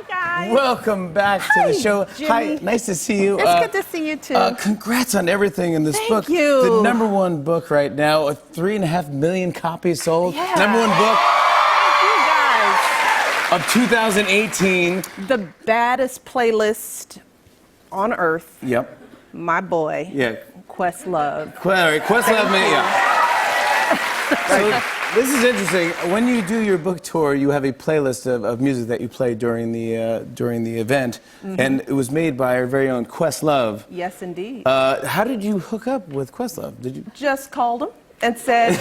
Hi, guys. Welcome back to the show. Jimmy. Hi, nice to see you. It's good to see you, too. Congrats on everything in this book. Thank you. The #1 book right now, 3.5 million copies sold. Yeah. #1 book Thank you, guys. of 2018. The baddest playlist on earth. Yep. My boy. Yeah. Questlove. Questlove me. Yeah. So, this is interesting. When you do your book tour, you have a playlist of music that you play during the event, and it was made by our very own Questlove. Yes, indeed. How did you hook up with Questlove? Did you? Just called him and said,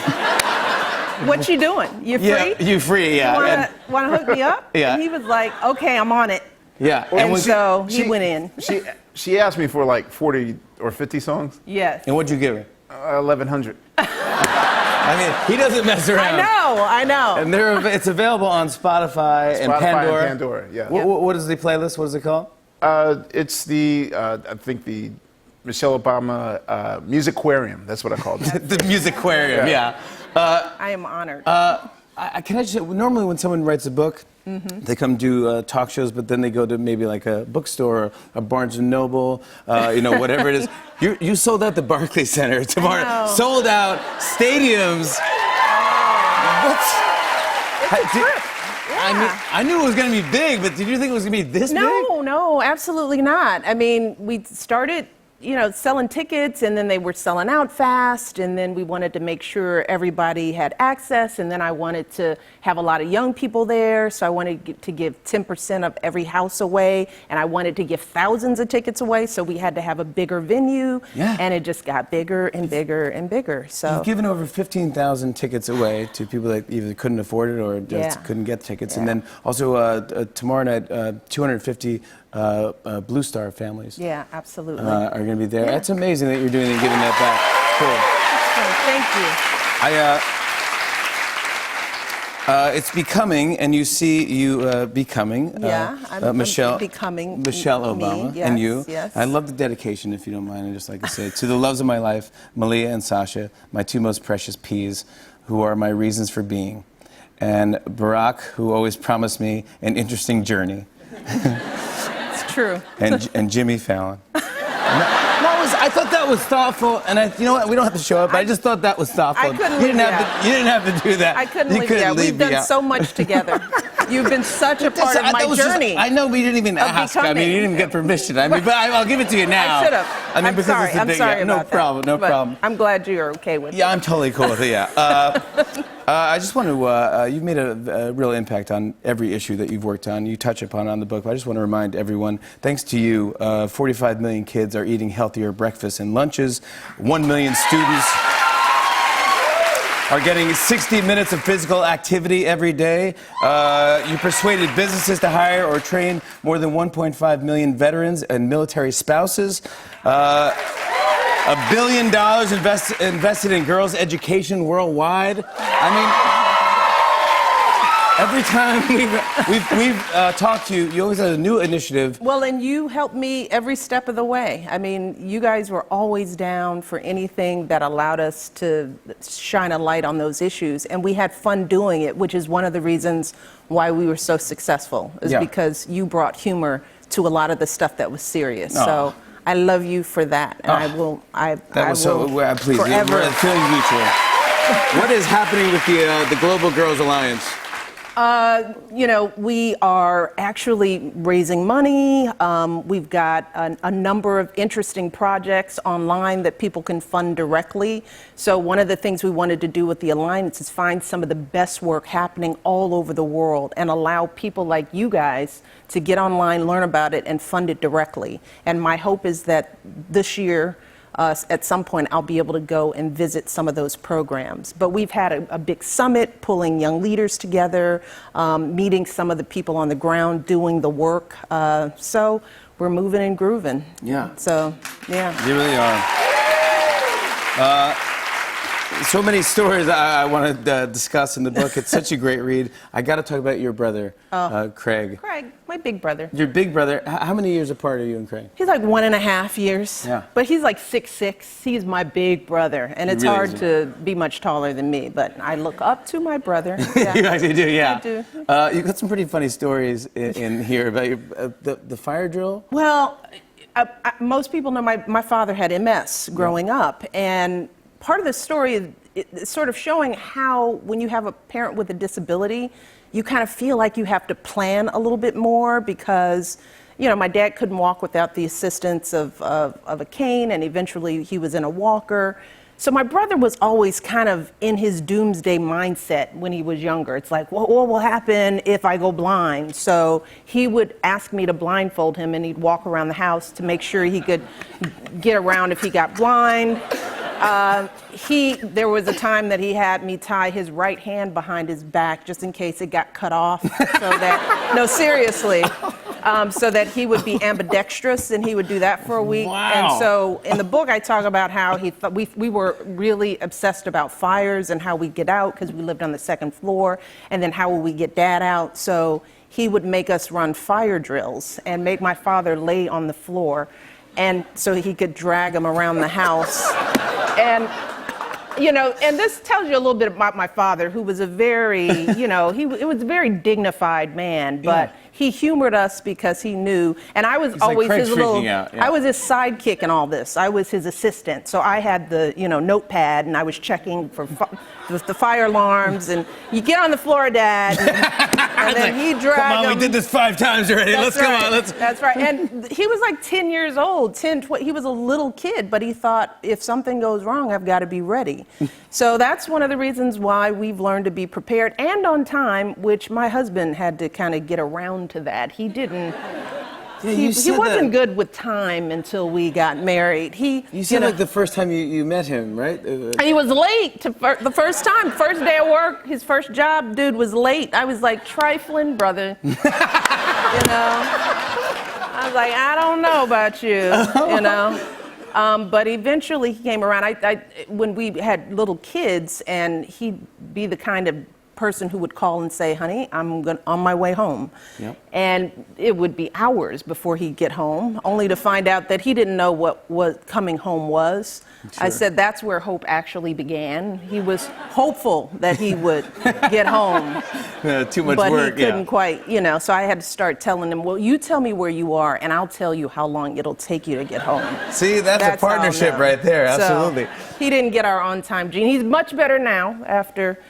"What you doing? You free? Yeah, you free? Yeah. Want to hook me up?" Yeah. And he was like, "Okay, I'm on it." Yeah. And so he went in. She asked me for like 40 or 50 songs. Yes. And what'd you give her? 1,100. I mean, he doesn't mess around. I know. And it's available on Spotify and Pandora. And Pandora, yeah. What is the playlist? What is it called? It's the, I think the Michelle Obama Music Aquarium. That's what I called it. The Music Aquarium, yeah. I am honored. Can I just, normally when someone writes a book, they come do talk shows, but then they go to maybe like a bookstore, or a Barnes & Noble, whatever it is. You sold out the Barclays Center tomorrow. Sold out stadiums. What? It's a trip. I mean, I knew it was going to be big, but did you think it was going to be this big? No, absolutely not. I mean, we started, selling tickets, and then they were selling out fast, and then we wanted to make sure everybody had access, and then I wanted to have a lot of young people there, so I wanted to give 10% of every house away, and I wanted to give thousands of tickets away, so we had to have a bigger venue, and it just got bigger and bigger and bigger. So you've given over 15,000 tickets away to people that either couldn't afford it or just couldn't get tickets, and then also tomorrow night, 250 Blue Star families. Yeah, absolutely. Are going to be there. That's amazing that you're doing and giving that back. Thank you. It's becoming, and you see you becoming. I'm Michelle becoming Michelle Obama, me, and you. Yes. I love the dedication, if you don't mind. I just like to say to the loves of my life, Malia and Sasha, my two most precious peas, who are my reasons for being, and Barack, who always promised me an interesting journey. True. And Jimmy Fallon. I thought that was thoughtful, and you know what? We don't have to show it, but I just thought that was thoughtful. I couldn't you didn't have to do that. I couldn't leave you out. We've done so much together. You've been such a part of my journey. I know, but you didn't even ask. I mean, you didn't get permission. I mean, but I'll give it to you now. I should have. I'm sorry. I'm sorry about that. No problem. I'm glad you're okay with it. Yeah, I'm totally cool with it. Yeah. I just want to. You've made a real impact on every issue that you've worked on. You touch upon on the book. But I just want to remind everyone, thanks to you, 45 million kids are eating healthier breakfasts and lunches. 1 million students are getting 60 minutes of physical activity every day. You persuaded businesses to hire or train more than 1.5 million veterans and military spouses. $1 billion invested in girls' education worldwide. I mean, every time we've talked to you, you always had a new initiative. Well, and you helped me every step of the way. I mean, you guys were always down for anything that allowed us to shine a light on those issues, and we had fun doing it, which is one of the reasons why we were so successful, is because you brought humor to a lot of the stuff that was serious. So I love you for that, and I will please, forever. We're feeling mutual. What is happening with the Global Girls Alliance? We are actually raising money. We've got a number of interesting projects online that people can fund directly. So one of the things we wanted to do with the Alliance is find some of the best work happening all over the world and allow people like you guys to get online, learn about it, and fund it directly. And my hope is that this year, at some point, I'll be able to go and visit some of those programs. But we've had a big summit, pulling young leaders together, meeting some of the people on the ground doing the work. So we're moving and grooving. Yeah. So, yeah. You really are. So many stories I want to discuss in the book. It's such a great read. I got to talk about your brother, Craig. Craig, my big brother. Your big brother. How many years apart are you and Craig? He's like 1.5 years. Yeah. But he's like 6'6". He's my big brother. And it's really hard is. to be much taller than me, but I look up to my brother. Yeah. You actually do, yeah. I do. You've got some pretty funny stories in here about your, the fire drill. Well, most people know my father had MS growing up. And part of the story is sort of showing how when you have a parent with a disability, you kind of feel like you have to plan a little bit more because, you know, my dad couldn't walk without the assistance of a cane, and eventually he was in a walker. So my brother was always kind of in his doomsday mindset when he was younger. It's like, well, what will happen if I go blind? So he would ask me to blindfold him, and he'd walk around the house to make sure he could get around if he got blind. There was a time that he had me tie his right hand behind his back just in case it got cut off. No, seriously. So that he would be ambidextrous, and he would do that for a week. Wow. And so in the book, I talk about how we were really obsessed about fires and how we get out because we lived on the second floor, and then how would we get Dad out. So he would make us run fire drills and make my father lay on the floor, and so he could drag him around the house. And, you know, and this tells you a little bit about my father, who was a very, you know, he was a very dignified man, but he humored us because he knew, and I was always Craig's his little, freaking out, yeah. I was his sidekick in all this. I was his assistant, so I had the, you know, notepad, and I was checking for the fire alarms, and you get on the floor, Dad, and then he dragged Come on, him. we did this 5 times already. That's Let's right. come on. Let's. That's right. And he was like 10 years old. He was a little kid, but he thought, if something goes wrong, I've got to be ready. So that's one of the reasons why we've learned to be prepared and on time, which my husband had to kind of get around to that. He didn't. He wasn't good with time until we got married. You said like the first time you met him, right? He was late the first time. First day of work, his first job, dude was late. I was like, trifling, brother. You know? I was like, I don't know about you, you know? But eventually he came around. When we had little kids, and he'd be the kind of person who would call and say, honey, I'm on my way home. Yep. And it would be hours before he'd get home, only to find out that he didn't know what coming home was. Sure. I said that's where hope actually began. He was hopeful that he would get home. Too much But work, he couldn't quite, you know, so I had to start telling him, well, you tell me where you are, and I'll tell you how long it'll take you to get home. See, that's a how I'll partnership know. right there. Absolutely. So, he didn't get our on-time gene. He's much better now after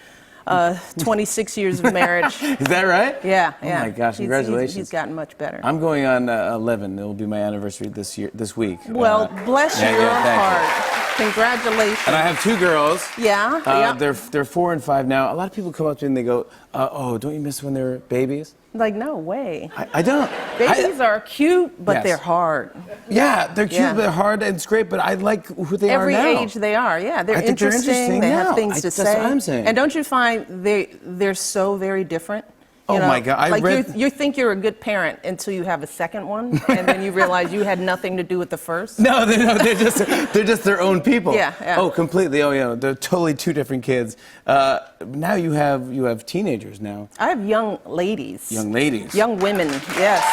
26 years of marriage. Is that right? Yeah, Oh yeah. my gosh, congratulations. He's gotten much better. I'm going on 11. It will be my anniversary this week. Well, bless yeah, your thank heart. Congratulations. And I have 2 girls. Yeah, yeah. They're 4 and 5 now. A lot of people come up to me and they go, "Oh, don't you miss when they were babies?" Like, no way. I don't. Babies are cute, but Yes. they're hard. Yeah, they're cute, Yeah. they're hard, and it's great. But I like who they Every are now. age they are, yeah. They're I think they're interesting They now. have things to say. That's what I'm saying. And don't you find they're so very different? Oh You know? my God, I like read- you think you're a good parent until you have a second one, and then you realize you had nothing to do with the first. No, they're just their own people. Yeah, yeah. Oh, completely. Oh, yeah. They're totally 2 different kids. Now you have teenagers now. I have young ladies. Young ladies. Young women, yes.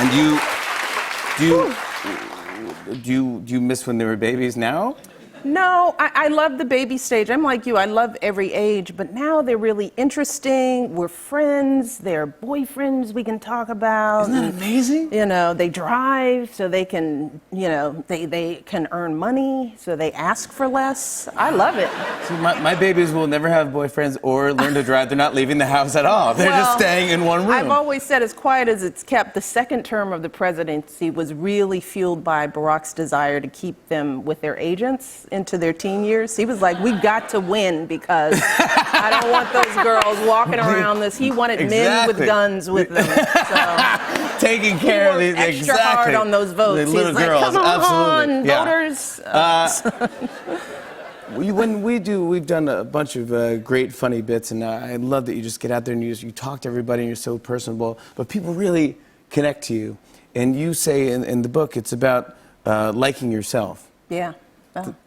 And do you miss when they were babies now? No, I love the baby stage. I'm like you. I love every age, but now they're really interesting. We're friends. They're boyfriends we can talk about. Isn't that amazing? You know, they drive so they can, you know, they can earn money, so they ask for less. I love it. See, my babies will never have boyfriends or learn to drive. They're not leaving the house at all. They're just Well, staying in one room. I've always said, as quiet as it's kept, the second term of the presidency was really fueled by Barack's desire to keep them with their agents into their teen years. He was like, we got to win because I don't want those girls walking around this. He wanted men with Exactly. guns with them. So Taking care of he these worked extra hard on those votes. The little He's like, girls, come on, absolutely. Yeah. voters. We've done a bunch of great, funny bits, and I love that you just get out there and you talk to everybody and you're so personable. But people really connect to you. And you say in the book, it's about liking yourself. Yeah.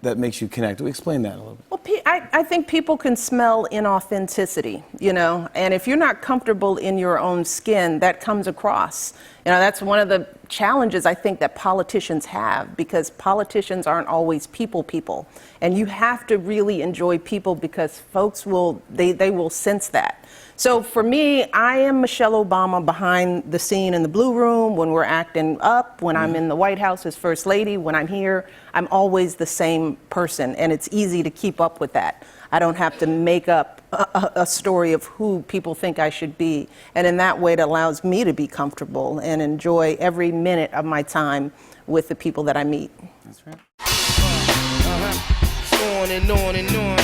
that makes you connect? Explain that a little bit. Well, I think people can smell inauthenticity, you know, and if you're not comfortable in your own skin, that comes across. You know, that's one of the challenges I think that politicians have, because politicians aren't always people, and you have to really enjoy people because folks they will sense that. So for me, I am Michelle Obama behind the scene in the Blue Room, when we're acting up, when I'm in the White House as First Lady, when I'm here, I'm always the same person, and it's easy to keep up with that. I don't have to make up a story of who people think I should be, and in that way it allows me to be comfortable and enjoy every minute of my time with the people that I meet. That's right. On and on and on.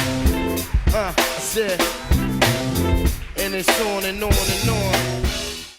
I said, and it's on and on and on.